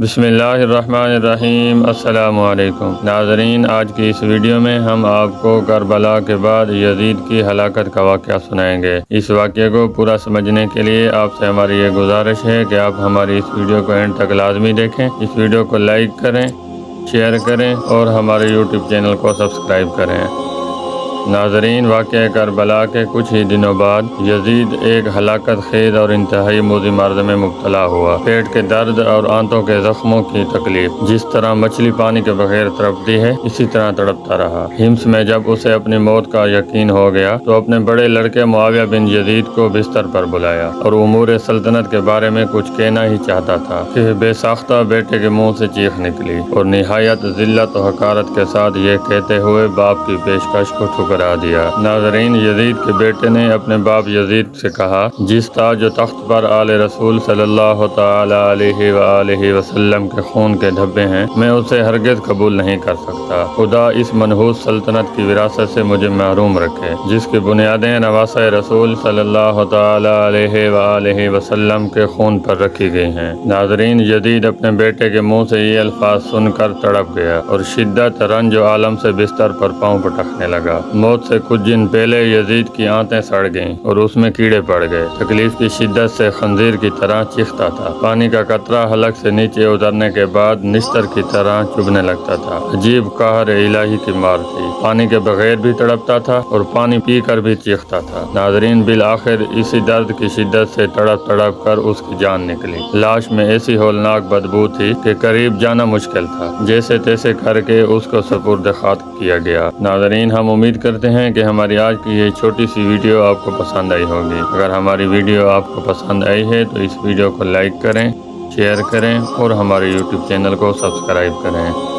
बिस्मिल्लाहिर्रहमानिर्रहीम। अस्सलामु अलैकुम नाज़रीन, आज की इस वीडियो में हम आपको करबला के बाद यजीद की हलाकत का वाक़या सुनाएंगे। इस वाक़े को पूरा समझने के लिए आपसे हमारी ये गुजारिश है कि आप हमारी इस वीडियो को एंड तक लाजमी देखें। इस वीडियो को लाइक करें, शेयर करें और हमारे यूट्यूब चैनल को सब्सक्राइब करें। नाज़रीन, वाक़या करबला के कुछ ही दिनों बाद यजीद एक हलाकत खेज और इंतहाई मोज़ी मर्ज़ में मुब्तला हुआ। पेट के दर्द और आंतों के जख्मों की तकलीफ, जिस तरह मछली पानी के बगैर तड़पती है इसी तरह तड़पता रहा। हिम्स में जब उसे अपनी मौत का यकीन हो गया तो अपने बड़े लड़के मुआविया बिन यजीद को बिस्तर पर बुलाया और उमूर सल्तनत के बारे में कुछ कहना ही चाहता था कि बेसाख्ता बेटे के मुँह से चीख निकली और निहायत जिल्लत और हकारत के साथ ये कहते हुए बाप की पेशकश को ठुकरा दिया। नाज़रीन, यजीद के बेटे ने अपने बाप यजीद से कहा, जिस ताज तख्त पर आले रसूल सल्लल्लाहु तआला अलैहि वसल्लम के खून के धब्बे हैं, मैं उसे हरगिज़ कबूल नहीं कर सकता। खुदा इस मनहूस सल्तनत की विरासत से मुझे महरूम रखे जिसकी बुनियादें नवासा रसूल सल्लल्लाहु तआला अलैहि वसल्लम के खून पर रखी गई हैं। नाज़रीन, यजीद अपने बेटे के मुँह से ये अल्फाज सुनकर तड़प गया और शिद्दत रंज आलम से बिस्तर पर पाँव पटकने लगा। मौत से कुछ दिन पहले यजीद की आंतें सड़ गईं और उसमें कीड़े पड़ गए। तकलीफ की शिद्दत से खंजीर की तरह चीखता था। पानी का कतरा हलक से नीचे उतरने के बाद निस्तर की तरह चुभने लगता था। अजीब कहर इलाही की मार थी। पानी के बगैर भी तड़पता था और पानी पी कर भी चीखता था। नाजरीन, बिल आखिर इसी दर्द की शिद्दत से तड़प तड़प कर उसकी जान निकली। लाश में ऐसी होलनाक बदबू थी कि करीब जाना मुश्किल था। जैसे तैसे करके उसको सुपुर्द खाक किया गया। नाजरीन, हम उम्मीद करते हैं कि हमारी आज की ये छोटी सी वीडियो आपको पसंद आई होगी। अगर हमारी वीडियो आपको पसंद आई है तो इस वीडियो को लाइक करें, शेयर करें और हमारे यूट्यूब चैनल को सब्सक्राइब करें।